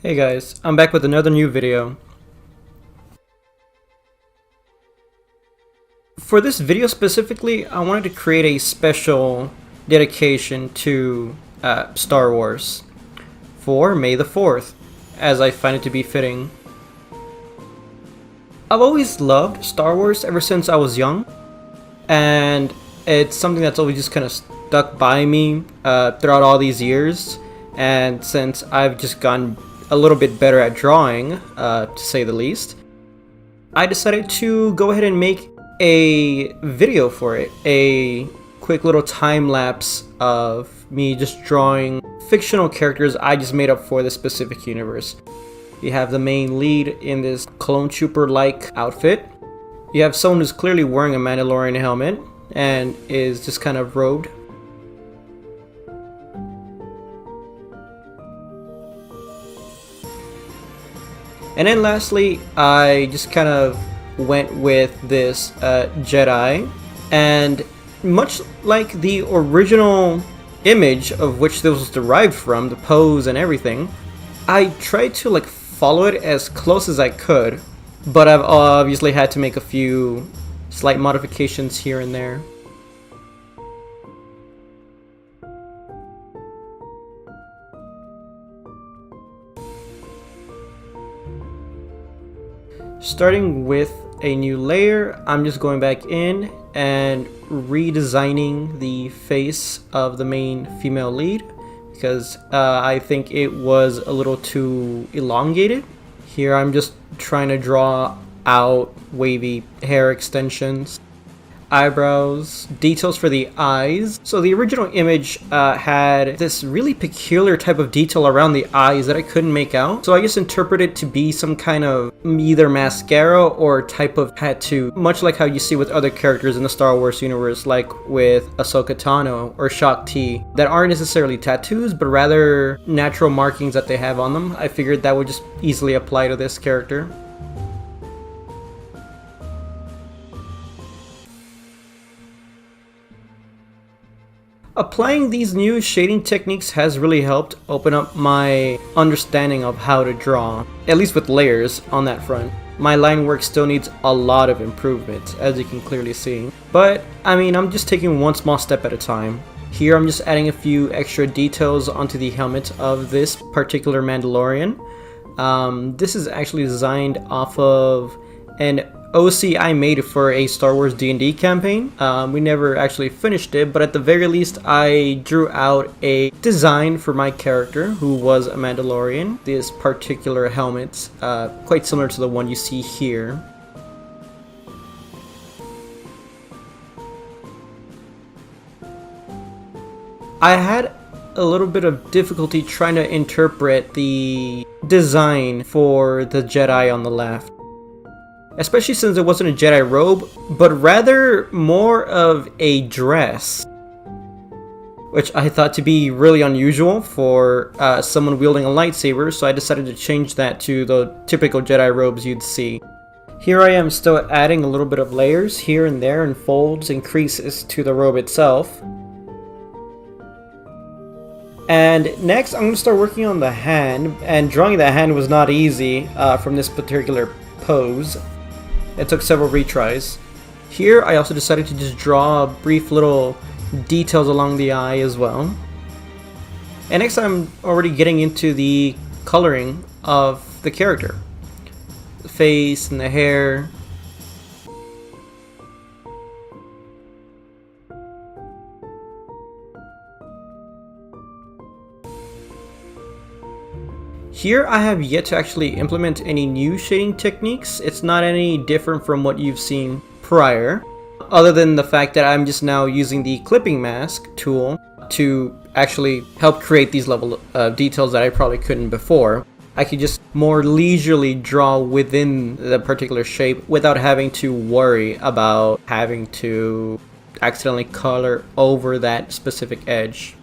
Hey guys, I'm back with another new video. For this video specifically, I wanted to create a special dedication to Star Wars for May the 4th, as I find it to be fitting. I've always loved Star Wars ever since I was young, and it's something that's always just kind of stuck by me throughout all these years, and since I've just gotten a little bit better at drawing, to say the least, I decided to go ahead and make a video for it. A quick little time lapse of me just drawing fictional characters I just made up for this specific universe. You have the main lead in this clone trooper-like outfit. You have someone who's clearly wearing a Mandalorian helmet and is just kind of robed. And then lastly, I just kind of went with this Jedi, and much like the original image of which this was derived from, the pose and everything, I tried to follow it as close as I could, but I've obviously had to make a few slight modifications here and there. Starting with a new layer, I'm just going back in and redesigning the face of the main female lead because I think it was a little too elongated. Here I'm just trying to draw out wavy hair extensions, eyebrows, details for the eyes. So the original image had this really peculiar type of detail around the eyes that I couldn't make out. So I just interpreted it to be some kind of either mascara or type of tattoo, much like how you see with other characters in the Star Wars universe, like with Ahsoka Tano or Shakti, that aren't necessarily tattoos, but rather natural markings that they have on them. I figured that would just easily apply to this character. Applying these new shading techniques has really helped open up my understanding of how to draw, at least with layers on that front. My line work still needs a lot of improvement, as you can clearly see. But, I mean, I'm just taking one small step at a time. Here I'm just adding a few extra details onto the helmet of this particular Mandalorian. This is actually designed off of an OC I made for a Star Wars D&D campaign. We never actually finished it, but at the very least I drew out a design for my character who was a Mandalorian. This particular helmet, quite similar to the one you see here. I had a little bit of difficulty trying to interpret the design for the Jedi on the left, especially since it wasn't a Jedi robe, but rather more of a dress, which I thought to be really unusual for someone wielding a lightsaber, so I decided to change that to the typical Jedi robes you'd see. Here I am still adding a little bit of layers here and there and folds and creases to the robe itself. And next I'm going to start working on the hand, and drawing the hand was not easy from this particular pose. It took several retries. Here I also decided to just draw brief little details along the eye as well. And next I'm already getting into the coloring of the character. The face and the hair. Here I have yet to actually implement any new shading techniques. It's not any different from what you've seen prior, other than the fact that I'm just now using the clipping mask tool to actually help create these level of details that I probably couldn't before. I could just more leisurely draw within the particular shape without having to worry about having to accidentally color over that specific edge.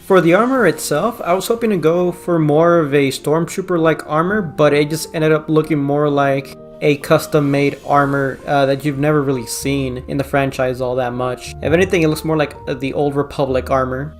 For the armor itself, I was hoping to go for more of a stormtrooper-like armor, but it just ended up looking more like a custom-made armor that you've never really seen in the franchise all that much. If anything, it looks more like the Old Republic armor.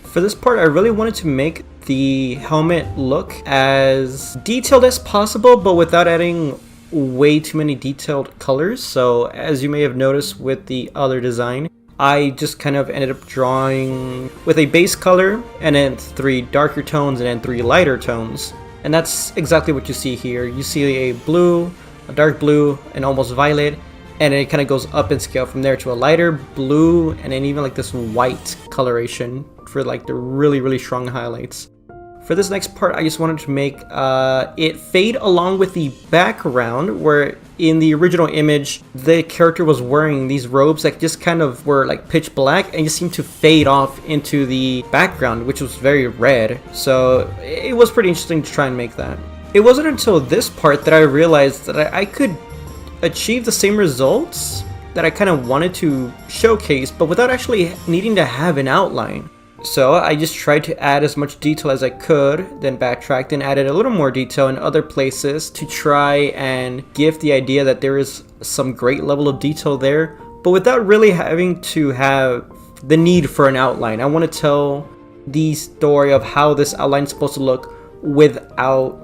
For this part, I really wanted to make the helmet look as detailed as possible, but without adding way too many detailed colors. So as you may have noticed with the other design, I just kind of ended up drawing with a base color and then 3 darker tones and then 3 lighter tones. And that's exactly what you see here. You see a blue, a dark blue, and almost violet, and it kind of goes up in scale from there to a lighter blue, and then even like this white coloration for like the really strong highlights. For this next part, I just wanted to make it fade along with the background, where in the original image, the character was wearing these robes that just kind of were like pitch black and just seemed to fade off into the background, which was very red. So it was pretty interesting to try and make that. It wasn't until this part that I realized that I could achieve the same results that I kind of wanted to showcase, but without actually needing to have an outline. So I just tried to add as much detail as I could, then backtracked and added a little more detail in other places to try and give the idea that there is some great level of detail there, but without really having to have the need for an outline. I want to tell the story of how this outline is supposed to look without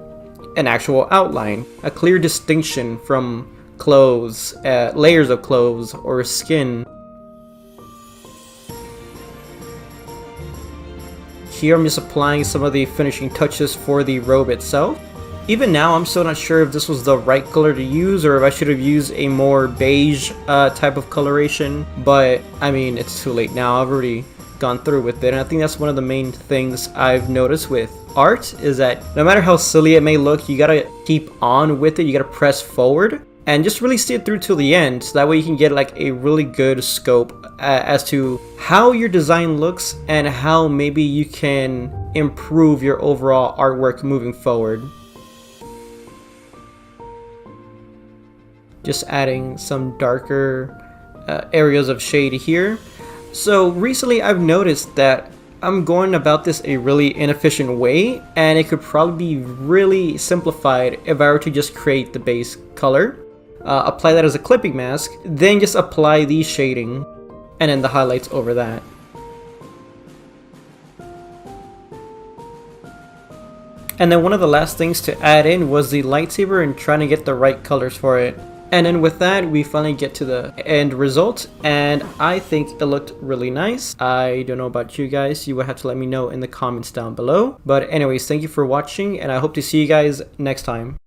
an actual outline. A clear distinction from clothes, layers of clothes, or skin. Here I'm just applying some of the finishing touches for the robe itself. Even now I'm still not sure if this was the right color to use or if I should have used a more beige type of coloration, but I mean, it's too late now. I've already gone through with it, and I think that's one of the main things I've noticed with art is that no matter how silly it may look, you gotta keep on with it, you gotta press forward and just really see it through till the end, so that way you can get like a really good scope as to how your design looks and how maybe you can improve your overall artwork moving forward. Just adding some darker areas of shade here. So recently I've noticed that I'm going about this a really inefficient way, and it could probably be really simplified if I were to just create the base color, apply that as a clipping mask, then just apply the shading and then the highlights over that. And then one of the last things to add in was the lightsaber and trying to get the right colors for it. And then with that, we finally get to the end result, and I think it looked really nice. I don't know about you guys, you will have to let me know in the comments down below. But anyways, thank you for watching, and I hope to see you guys next time.